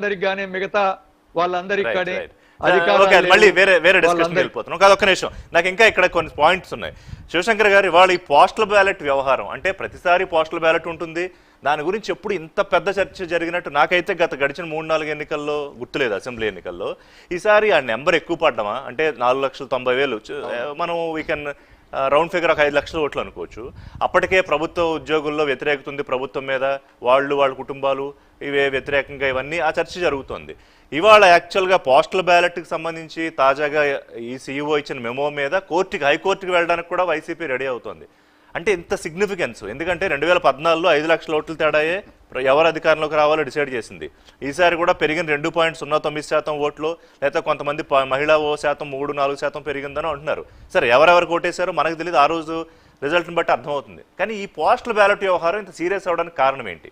అందరికి కానీ మిగతా వాళ్ళందరికి కానీ మళ్ళీ వేరే డిస్కషన్ వెళ్ళిపోతున్నాం. కాదు, ఒక్క నిమిషం, నాకు ఇంకా ఇక్కడ కొన్ని పాయింట్స్ ఉన్నాయి. శివశంకర్ గారు, ఇవాళ ఈ పోస్టల్ బ్యాలెట్ వ్యవహారం అంటే ప్రతిసారి పోస్టల్ బ్యాలెట్ ఉంటుంది, దాని గురించి ఎప్పుడు ఇంత పెద్ద చర్చ జరిగినట్టు నాకైతే గడిచిన 3-4 ఎన్నికల్లో గుర్తులేదు, అసెంబ్లీ ఎన్నికల్లో. ఈసారి ఆ నెంబర్ ఎక్కువ పడ్డమా అంటే 4,90,000 మనం వీ కెన్ రౌండ్ ఫిగర్ ఒక 5 లక్షల ఓట్లు అనుకోవచ్చు. అప్పటికే ప్రభుత్వ ఉద్యోగుల్లో వ్యతిరేకత ఉంది ప్రభుత్వం మీద, వాళ్ళ కుటుంబాలు ఇవే వ్యతిరేకంగా, ఇవన్నీ ఆ చర్చ జరుగుతోంది. ఇవాళ యాక్చువల్గా పోస్టల్ బ్యాలెట్కి సంబంధించి తాజాగా ఈ సీఈఓ ఇచ్చిన మెమో మీద హైకోర్టుకి వెళ్ళడానికి కూడా వైసీపీ రెడీ అవుతోంది. అంటే ఇంత సిగ్నిఫికెన్స్, ఎందుకంటే 2014లో 5 లక్షల ఓట్ల తేడాయే ఎవరు అధికారంలోకి రావాలో డిసైడ్ చేసింది. ఈసారి కూడా పెరిగిన 2.09% ఓట్లు, లేదా కొంతమంది మహిళా శాతం 3-4% పెరిగిందని అంటున్నారు. సరే, ఎవరెవరికి ఓటేశారో మనకు తెలియదు, ఆ రోజు రిజల్ట్ని బట్టి అర్థమవుతుంది. కానీ ఈ పోస్టల్ బ్యాలెట్ వ్యవహారం ఇంత సీరియస్ అవడానికి కారణం ఏంటి?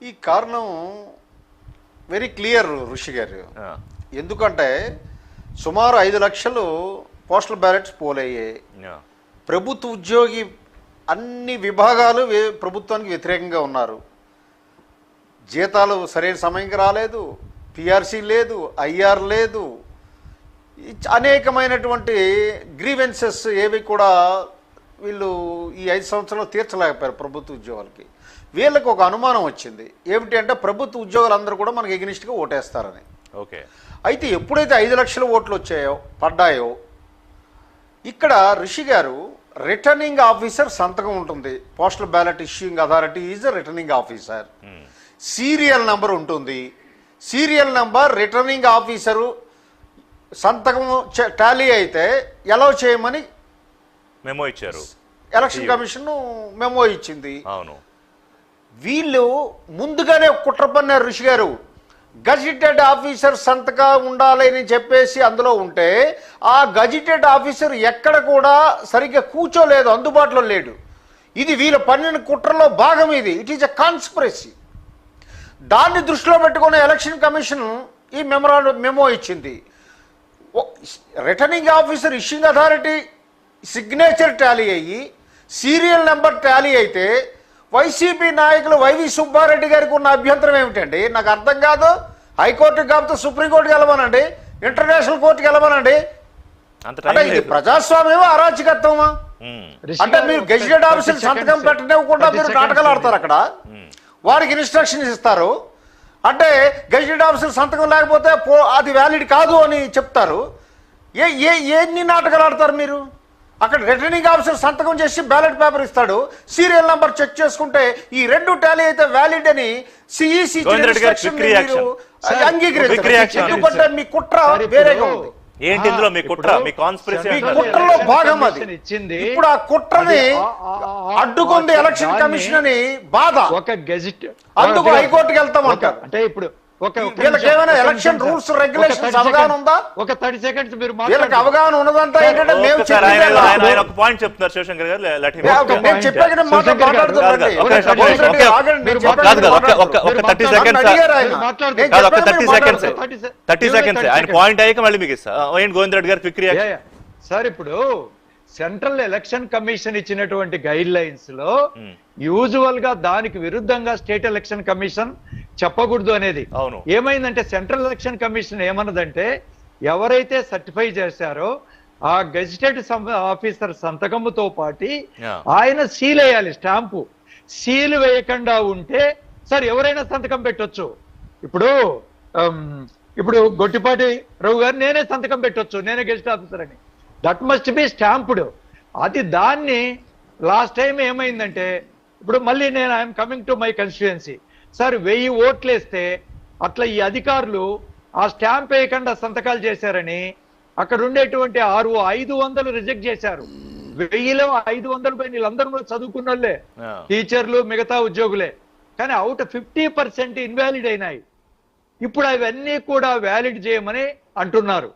ఈ కారణం వెరీ క్లియర్ ఋషి గారు. ఎందుకంటే సుమారు 5 లక్షలు పోస్టల్ బ్యాలెట్స్ పోలయ్యాయి. ప్రభుత్వ ఉద్యోగి అన్ని విభాగాలు ప్రభుత్వానికి వ్యతిరేకంగా ఉన్నారు. జీతాలు సరైన సమయంకి రాలేదు, పిఆర్సీ లేదు, ఐఆర్ లేదు, అనేకమైనటువంటి గ్రీవెన్సెస్ ఏవి కూడా వీళ్ళు ఈ 5 సంవత్సరాలు తీర్చలేకపోయారు ప్రభుత్వ ఉద్యోగాలకి. వీళ్ళకి ఒక అనుమానం వచ్చింది, ఏమిటి అంటే ప్రభుత్వ ఉద్యోగులందరూ కూడా మనకి ఎగ్నిస్ట్గా ఓటేస్తారని. ఓకే, అయితే ఎప్పుడైతే 5 లక్షల ఓట్లు పడ్డాయో, ఇక్కడ ఋషి గారు రిటర్నింగ్ ఆఫీసర్ సంతకం ఉంటుంది. Postal ballot issuing authority is returning officer. Serial number ఉంటుంది. సీరియల్ నెంబర్ రిటర్నింగ్ ఆఫీసరు సంతకం టాలీ అయితే ఎలౌ చేయమని మెమో ఇచ్చారు, ఎలక్షన్ కమిషన్ మెమో ఇచ్చింది. అవును, వీళ్ళు ముందుగానే కుట్ర పన్నారు ఋషి గారు. గజిటెడ్ ఆఫీసర్ సంతకం ఉండాలని చెప్పేసి అందులో ఉంటే, ఆ గజిటెడ్ ఆఫీసర్ ఎక్కడ కూడా సరిగ్గా కూర్చోలేదు, అందుబాటులో లేడు. ఇది వీళ్ళ పన్నిన కుట్రలో భాగం. ఇది ఇట్ ఈజ్ ఎ కాన్స్పిరసీ. దాన్ని దృష్టిలో పెట్టుకుని ఎలక్షన్ కమిషన్ ఈ మెమో ఇచ్చింది. Returning officer issuing authority signature Tally అయ్యి సీరియల్ నెంబర్ టాలీ అయితే వైసీపీ నాయకులు వైవి సుబ్బారెడ్డి గారికి ఉన్న అభ్యంతరం ఏమిటండి నాకు అర్థం కాదు. హైకోర్టుకి కాకపోతే సుప్రీంకోర్టుకి వెళ్ళమనండి, ఇంటర్నేషనల్ కోర్టుకి వెళ్ళమనండి. అంటే ఇది ప్రజాస్వామ్యమా అరాచకత్వమా? అంటే మీరు గెజిటెడ్ ఆఫీసర్ సంతకం పెట్టనివ్వకుండా మీరు నాటకాలు ఆడతారు. అక్కడ వారికి ఇన్స్ట్రక్షన్స్ ఇస్తారు. అంటే గెజిటెడ్ ఆఫీసర్ సంతకం లేకపోతే అది వ్యాలిడ్ కాదు అని చెప్తారు. ఎన్ని నాటకాలు ఆడతారు మీరు? అక్కడ రిటర్నింగ్ ఆఫీసర్ సంతకం చేసి బ్యాలెట్ పేపర్ ఇస్తాడు, సీరియల్ నెంబర్ చెక్ చేసుకుంటే ఈ 2 టాలీ అయితే వ్యాలిడ్ అని సిఈసి అంగీకరించారు. ఎందుకంటే మీ కుట్ర వేరేగా ఉంది. ఏంటి ఇందులో మీ కుట్ర? మీ కాన్స్పిరసీ, మీ కుట్రలో భాగం అది. ఇప్పుడు ఆ కుట్రని అడ్డుకుంది ఎలక్షన్ కమిషన్ అని బాధ. ఒక గెజిట్ అందుకు హైకోర్టుకి వెళ్తామంటారు. అంటే ఇప్పుడు వీళ్ళకి ఏమైనా ఎలక్షన్ రూల్స్ రెగ్యులేషన్స్ అవగాహన ఉందా? ఒక 30 సెకండ్స్ మీరు వీళ్ళకి అవగాహన ఉన్నదంతా ఏంటంటే మేము ఒక పాయింట్ చెప్తున్నారు శివశంకర్ గారు. నేను చెప్పాక మాట్లాడుతున్నారండి. ఆయన పాయింట్ అయ్యాక మళ్ళీ మీకు ఇస్తా. గోవింద్ రెడ్డి గారు క్విక్ రియాక్షన్. సార్, ఇప్పుడు సెంట్రల్ ఎలక్షన్ కమిషన్ ఇచ్చినటువంటి గైడ్ లైన్స్ లో యూజువల్ గా దానికి విరుద్ధంగా స్టేట్ ఎలక్షన్ కమిషన్ చెప్పకూడదు అనేది. ఏమైందంటే సెంట్రల్ ఎలక్షన్ కమిషన్ ఏమన్నదంటే, ఎవరైతే సర్టిఫై చేశారో ఆ గెజిటెడ్ ఆఫీసర్ సంతకముతో పాటి ఆయన సీల్ వేయాలి, స్టాంపు. సీల్ వేయకుండా ఉంటే సార్ ఎవరైనా సంతకం పెట్టొచ్చు. ఇప్పుడు గొట్టిపాటి రావు గారు నేనే సంతకం పెట్టొచ్చు, నేనే గెజిటెడ్ ఆఫీసర్ అని. That must be stamped. అది దాన్ని లాస్ట్ టైం ఏమైందంటే, ఇప్పుడు మళ్ళీ నేను I'm coming to my constituency sir, 1000 ఓట్లు వేస్తే అట్లా ఈ అధికారులు ఆ స్టాంప్ వేయకుండా సంతకాలు చేశారని అక్కడ ఉండేటువంటి 500 రిజెక్ట్ చేశారు. 1000లో 500 పై వీళ్ళందరూ కూడా చదువుకున్న వాళ్ళే, టీచర్లు, మిగతా ఉద్యోగులే. కానీ అవుట్ 50% ఇన్వాలిడ్ అయినాయి. ఇప్పుడు అవన్నీ కూడా వ్యాలిడ్ చేయమని అంటున్నారు.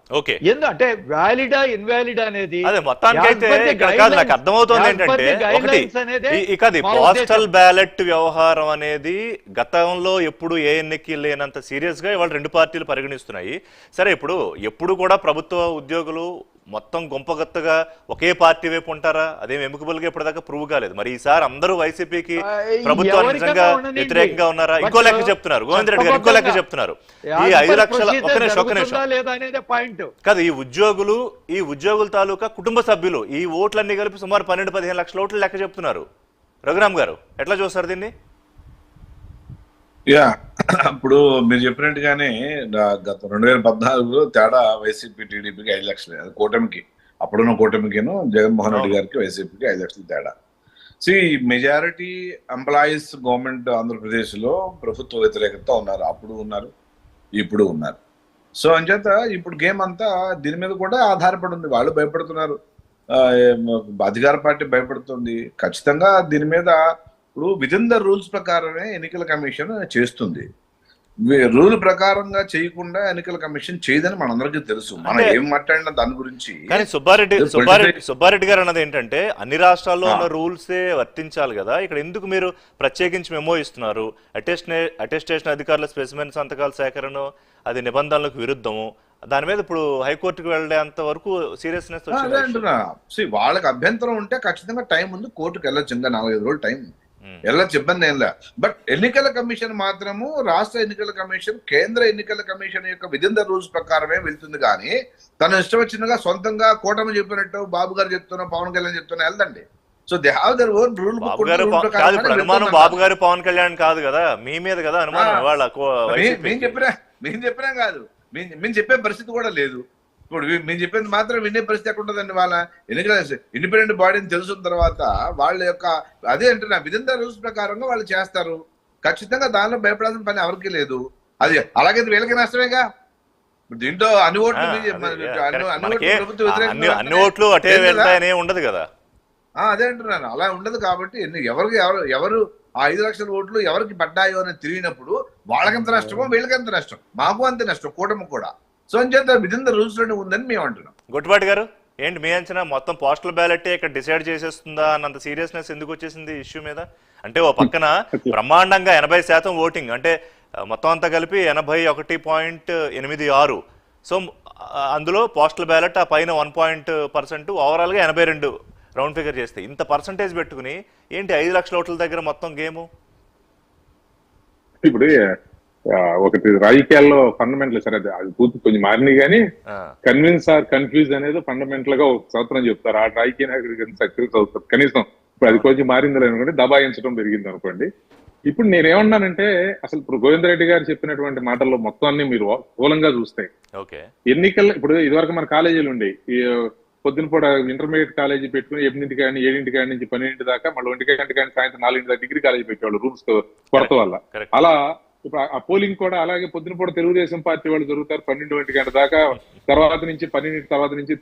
ఎందుకంటే వ్యాలిడా ఇన్వాలిడ్ అనేది నాకు అర్థమవుతుంది ఏంటంటే, ఇక పోస్టల్ బ్యాలెట్ వ్యవహారం అనేది గతంలో ఎప్పుడు ఏ ఎన్నికలు లేనంత సీరియస్ గా ఇవాళ 2 పార్టీలు పరిగణిస్తున్నాయి. సరే, ఇప్పుడు ఎప్పుడు కూడా ప్రభుత్వ ఉద్యోగులు మొత్తం గుంపగత్తగా ఒకే పార్టీ వైపు ఉంటారా? అదేం ఎముకబుల్ గా ఇప్పటిదాకా ప్రూవ్ కాలేదు. మరి ఈసారి అందరూ వైసీపీకి ప్రభుత్వానికి నిజంగా వ్యతిరేకంగా ఉన్నారా? ఇంకో లెక్క చెప్తున్నారు గోవింద్ రెడ్డి గారు, ఇంకో లెక్క చెప్తున్నారు. ఈ 5 లక్షల ఒక్క నిమిషం కాదు, ఈ ఉద్యోగుల తాలూకా కుటుంబ సభ్యులు ఈ ఓట్లన్నీ కలిపి సుమారు 12-15 లక్షల ఓట్లు లెక్క చెప్తున్నారు. రఘురామ్ గారు ఎట్లా చూస్తారు దీన్ని? ఇప్పుడు మీరు చెప్పినట్టుగానే గత 2014లో తేడా వైసీపీ టీడీపీకి 5 లక్షలు, అది కూటమికి, అప్పుడున్న కూటమికిను జగన్మోహన్ రెడ్డి గారికి వైసీపీకి 5 లక్షలు తేడా. మెజారిటీ ఎంప్లాయీస్ గవర్నమెంట్ ఆంధ్రప్రదేశ్ లో ప్రభుత్వ వ్యతిరేకత ఉన్నారు, అప్పుడు ఉన్నారు, ఇప్పుడు ఉన్నారు. సో అంచేత ఇప్పుడు గేమ్ అంతా దీని మీద కూడా ఆధారపడి ఉంది. వాళ్ళు భయపడుతున్నారు, అధికార పార్టీ భయపడుతుంది. ఖచ్చితంగా దీని మీద ఇప్పుడు విదిన్ ద రూల్స్ ప్రకారమే ఎన్నికల కమిషన్ చేస్తుంది. రూల్ ప్రకారంగా చేయకుండా ఎన్నికల కమిషన్ చేయదని మనందరికీ తెలుసు. మనం ఏం మాట్లాడినా దాని గురించి. కానీ సుబ్బారెడ్డి గారు అన్నది ఏంటంటే అన్ని రాష్ట్రాల్లో ఉన్న రూల్సే వర్తించాలి కదా, ఇక్కడ ఎందుకు మీరు ప్రత్యేకించి మెమో ఇస్తున్నారు? అటెస్టేషన్ అధికారుల స్పెసిమెన్ సంతకాల సేకరణ అది నిబంధనలకు విరుద్ధము, దాని మీద ఇప్పుడు హైకోర్టుకు వెళ్ళేంత వరకు సీరియస్నెస్ అంటున్నా. వాళ్ళకి అభ్యంతరం ఉంటే ఖచ్చితంగా టైం ఉంది, కోర్టుకు వెళ్ళొచ్చు, ఇంకా 4-5 రోజులు టైం వెళ్ళొచ్చు, ఇబ్బంది ఏం లే. బట్ ఎన్నికల కమిషన్ మాత్రము రాష్ట్ర ఎన్నికల కమిషన్ కేంద్ర ఎన్నికల కమిషన్ యొక్క విదిన్ ద రూల్స్ ప్రకారమే వెళ్తుంది. కానీ తను ఇష్టం వచ్చినగా సొంతంగా కూటమి చెప్పినట్టు బాబు గారు చెప్తున్నా, పవన్ కళ్యాణ్ చెప్తున్నా వెళ్దండి. So they have their own rule. అనుమానం బాబు గారు పవన్ కళ్యాణ్ కాదు కదా, మీ మీద కదా అనుమానం. మేము చెప్పినా కాదు, మేము చెప్పే పరిస్థితి కూడా లేదు. ఇప్పుడు మేము చెప్పింది మాత్రం వినే పరిస్థితి ఎక్కడ ఉంటుందండి? వాళ్ళ ఎన్నికల ఇండిపెండెంట్ బాడీని తెలుసున్న తర్వాత వాళ్ళ యొక్క అదే అంటున్నా విదిన్ ద రూల్స్ ప్రకారంగా వాళ్ళు చేస్తారు. ఖచ్చితంగా దానిలో భయపడాల్సిన పని ఎవరికి లేదు. అది అలాగైతే వీళ్ళకి నష్టమేగా. దీంట్లో అన్ని ఓట్లు ఉండదు కదా, అదే అంటున్నాను, అలా ఉండదు. కాబట్టి ఎవరు ఆ 5 లక్షల ఓట్లు ఎవరికి పడ్డాయో అని తిరిగినప్పుడు వాళ్ళకెంత నష్టమో వీళ్ళకెంత నష్టం, మాకు అంతే నష్టం, కూటమి కూడా. సో అంచేత విదిన్ ద రూల్స్ లోనే ఉందని మేము అంటున్నాం. గొట్టుపాటి గారు ఏంటి మీ అంచనా? మొత్తం పోస్టల్ బ్యాలెట్ ఇక్కడ డిసైడ్ చేసేస్తుందా అన్నంత సీరియస్నెస్ ఎందుకు వచ్చేసింది ఇష్యూ మీద? అంటే ఓ పక్కన బ్రహ్మాండంగా 80% ఓటింగ్, అంటే మొత్తం అంతా కలిపి 81.86. సో అందులో పోస్టల్ బ్యాలెట్ ఆ పైన 1% ఓవరాల్గా 82 రౌండ్ ఫిగర్ చేస్తే ఇంత పర్సంటేజ్ పెట్టుకుని ఏంటి 5 లక్షల ఓట్ల దగ్గర మొత్తం గేము? ఇప్పుడు ఒకటి రాజకీయాల్లో ఫండమెంటల్ సరే అది పూర్తి కొంచెం మారినాయి కానీ కన్విన్స్ ఆర్ కన్ఫ్యూజ్ అనేది ఫండమెంటల్ గా ఒక సూత్రం చెప్తారు. ఆ రాజకీయ నాయకుడికి సక్సెస్ అవుతారు. కనీసం ఇప్పుడు అది కొంచెం మారింది అనుకోండి, దబాయించడం పెరిగింది అనుకోండి. ఇప్పుడు నేనేమన్నానంటే అసలు ఇప్పుడు గోవింద్ రెడ్డి గారు చెప్పినటువంటి మాటల్లో మొత్తం అన్ని మీరు స్థూలంగా చూస్తే ఎన్నికల్లో ఇప్పుడు ఇదివరకు మన కాలేజీలు ఉండే పొద్దున పూట ఇంటర్మీడియట్ కాలేజీ పెట్టుకుని 8 కానీ 7 కాడి నుంచి 12 దాకా, మళ్ళీ 1 గంట కానీ సాయంత్రం 4 దాకా డిగ్రీ కాలేజీ పెట్టేవాళ్ళు రూమ్స్ కొరత వల్ల. అలా ఇప్పుడు ఆ పోలింగ్ కూడా అలాగే పొద్దున పూట తెలుగుదేశం పార్టీ వాళ్ళు జరుగుతారు 12 గంట దాకా, తర్వాత నుంచి 12 తర్వాత నుంచి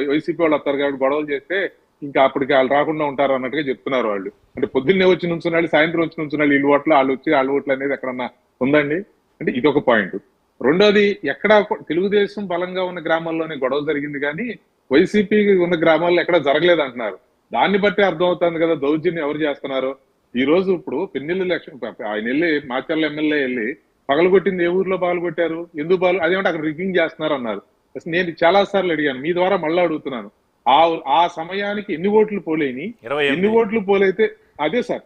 వైసీపీ వాళ్ళు వస్తారు కాబట్టి గొడవలు చేస్తే ఇంకా అప్పటికి వాళ్ళు రాకుండా ఉంటారు అన్నట్టుగా చెప్తున్నారు వాళ్ళు. అంటే పొద్దున్నే వచ్చి నుంచున్నాళ్ళు, సాయంత్రం వచ్చి నుంచున్నాళ్ళు, వీళ్ళు ఓట్లు వాళ్ళు వచ్చి వాళ్ళ ఓట్లు అనేది ఎక్కడన్నా ఉందండి అంటే ఇది ఒక పాయింట్. రెండోది ఎక్కడ తెలుగుదేశం బలంగా ఉన్న గ్రామాల్లోనే గొడవ జరిగింది కానీ వైసీపీ ఉన్న గ్రామాల్లో ఎక్కడ జరగలేదు అంటున్నారు. దాన్ని బట్టి అర్థమవుతుంది కదా దౌర్జన్యం ఎవరు చేస్తున్నారు. ఈ రోజు ఇప్పుడు పెన్నెల్లి ఆయన వెళ్ళి మాచర్ల ఎమ్మెల్యే వెళ్ళి పగలగొట్టింది ఏ ఊర్లో పగలగొట్టారు, ఎందుకు అదేమంటే అక్కడ రిగ్గింగ్ చేస్తున్నారు అన్నారు. నేను చాలా సార్లు అడిగాను, మీ ద్వారా మళ్ళీ అడుగుతున్నాను, ఆ సమయానికి ఎన్ని ఓట్లు పోలేని, ఎన్ని ఓట్లు పోలైతే అదే సార్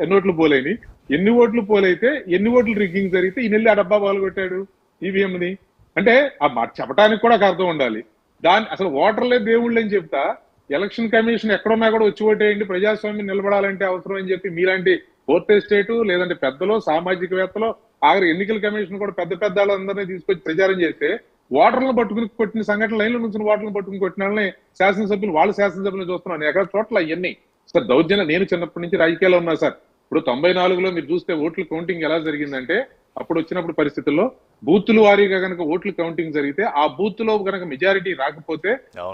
ఎన్ని ఓట్లు పోలేని, ఎన్ని ఓట్లు పోలైతే ఎన్ని ఓట్లు రిగ్గింగ్ జరిగితే ఈ నెల్లి ఆ డబ్బా పగలగొట్టాడు ఈవీఎంని అంటే చెప్పడానికి కూడా ఒక అర్థం ఉండాలి. దాన్ని అసలు ఓటర్లే దేవుళ్ళు అని చెప్తా ఎలక్షన్ కమిషన్ ఎక్కడున్నా కూడా వచ్చి ఓటేయండి, ప్రజాస్వామ్యం నిలబడాలంటే అవసరం అని చెప్పి మీలాంటి ఫోర్త్ ఎస్టేటు లేదంటే పెద్దలో సామాజికవేత్తలో ఆఖరి ఎన్నికల కమిషన్ కూడా పెద్ద వాళ్ళందరినీ తీసుకొచ్చి ప్రచారం చేస్తే ఓటర్లను పట్టుకుని కొట్టిన సంఘటన లైన్లో నుంచి ఓటర్లను పట్టుకుని కొట్టిన వాళ్ళని శాసనసభ్యులు వాళ్ళ శాసనసభ్యులు చూస్తున్నాను ఎక్కడ చోట్ల ఇవన్నీ సార్ దౌర్జన్యం. నేను చిన్నప్పటి నుంచి రాజకీయాల్లో ఉన్నా సార్. ఇప్పుడు 94లో మీరు చూస్తే ఓట్ల కౌంటింగ్ ఎలా జరిగిందంటే అప్పుడు వచ్చినప్పుడు పరిస్థితుల్లో బూతుల వారీగా కనుక ఓట్లు కౌంటింగ్ జరిగితే ఆ బూత్ లో కనుక మెజారిటీ రాకపోతే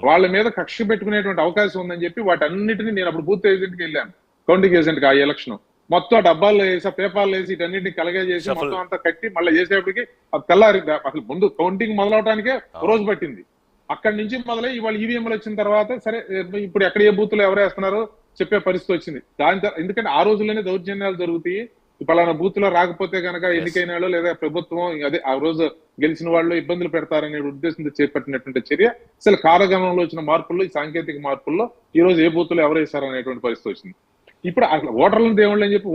వాళ్ళ మీద కక్ష పెట్టుకునేటువంటి అవకాశం ఉందని చెప్పి వాటన్నిటిని నేను అప్పుడు బూత్ ఏజెంట్కి వెళ్ళాను, కౌంటింగ్ ఏజెంట్ కి ఆ ఎలక్షన్ మొత్తం డబ్బాల్లో వేసి పేపర్లు వేసి ఇటన్నింటిని కలగా చేసి మొత్తం అంతా కట్టి మళ్ళీ చేసేప్పటికి తెల్లారి అసలు ముందు కౌంటింగ్ మొదలవడానికే రోజు పట్టింది. అక్కడి నుంచి మొదలై ఇవాళ ఈవీఎంలు వచ్చిన తర్వాత సరే ఇప్పుడు ఎక్కడ ఏ బూత్లో ఎవరు వేస్తున్నారో చెప్పే పరిస్థితి వచ్చింది. దాని ఎందుకంటే ఆ రోజుల్లోనే దౌర్జన్యాలు జరుగుతాయి, పలానా బూత్ లో రాకపోతే కనుక ఎన్నికైన వాళ్ళు లేదా ప్రభుత్వం అదే ఆ రోజు గెలిచిన వాళ్ళు ఇబ్బందులు పెడతారనే ఉద్దేశంతో చేపట్టినటువంటి చర్య అసలు కాలగమనంలో వచ్చిన మార్పుల్లో ఈ సాంకేతిక మార్పుల్లో ఈ రోజు ఏ బూత్లో ఎవరు వేశారనేటువంటి పరిస్థితి వచ్చింది. ఇప్పుడు అసలు ఓటర్లను దేవుళ్ళు అని చెప్పి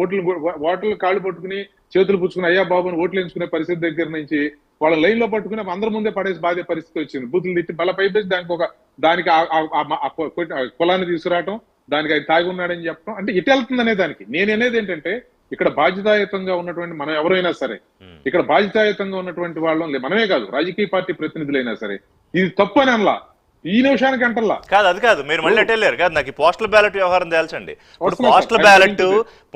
ఓటర్లు కాళ్ళు పట్టుకుని చేతులు పుచ్చుకుని అయ్యా బాబుని ఓట్లు ఎంచుకునే పరిస్థితి దగ్గర నుంచి వాళ్ళ లైన్ లో పట్టుకుని అందరి ముందే పడేసి బాధే పరిస్థితి వచ్చింది. బూతులు తిట్టి బల పైపేసి దానికి కులాన్ని తీసుకురావటం, దానికి అది తాగి ఉన్నాడని చెప్పడం, అంటే ఇటు వెళ్తుంది అనే దానికి నేను అనేది ఏంటంటే ఇక్కడ బాధ్యతాయుతంగా ఉన్నటువంటి మనం ఎవరైనా సరే, ఇక్కడ బాధ్యతాయుతంగా ఉన్నటువంటి వాళ్ళం మనమే కాదు రాజకీయ పార్టీ ప్రతినిధులైనా సరే ఇది తప్పు అని అనలా ఈ నిమిషానికి అంటల్లా కాదు. అది కాదు, మీరు మళ్ళీ వెళ్ళారు కాదు. నాకు పోస్టల్ బ్యాలెట్ వ్యవహారం తేల్చండి. ఇప్పుడు పోస్టల్ బ్యాలెట్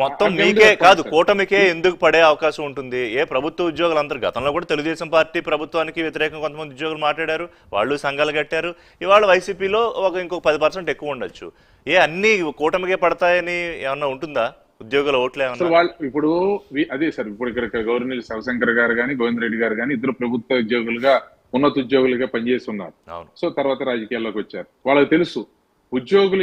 మొత్తం మీకే కాదు కూటమికే ఎందుకు పడే అవకాశం ఉంటుంది? ఏ ప్రభుత్వ ఉద్యోగులు అందరూ గతంలో కూడా తెలుగుదేశం పార్టీ ప్రభుత్వానికి వ్యతిరేకంగా కొంతమంది ఉద్యోగులు మాట్లాడారు, వాళ్ళు సంఘాలు కట్టారు. ఇవాళ వైసీపీలో ఇంకొక 10% ఎక్కువ ఉండొచ్చు. అన్ని కూటమికే పడతాయని ఏమన్నా ఉంటుందా? ఉద్యోగుల ఓట్లు ఏమన్నా? వాళ్ళు ఇప్పుడు అదే సార్, ఇప్పుడు ఇక్కడ గవర్నర్ శివశంకర్ గారు కానీ గోవింద్ రెడ్డి గారు కానీ ఇద్దరు ప్రభుత్వ ఉద్యోగులుగా ఉన్నత ఉద్యోగులుగా పనిచేసి ఉన్నారు. సో తర్వాత రాజకీయాల్లోకి వచ్చారు. వాళ్ళకి తెలుసు ఉద్యోగుల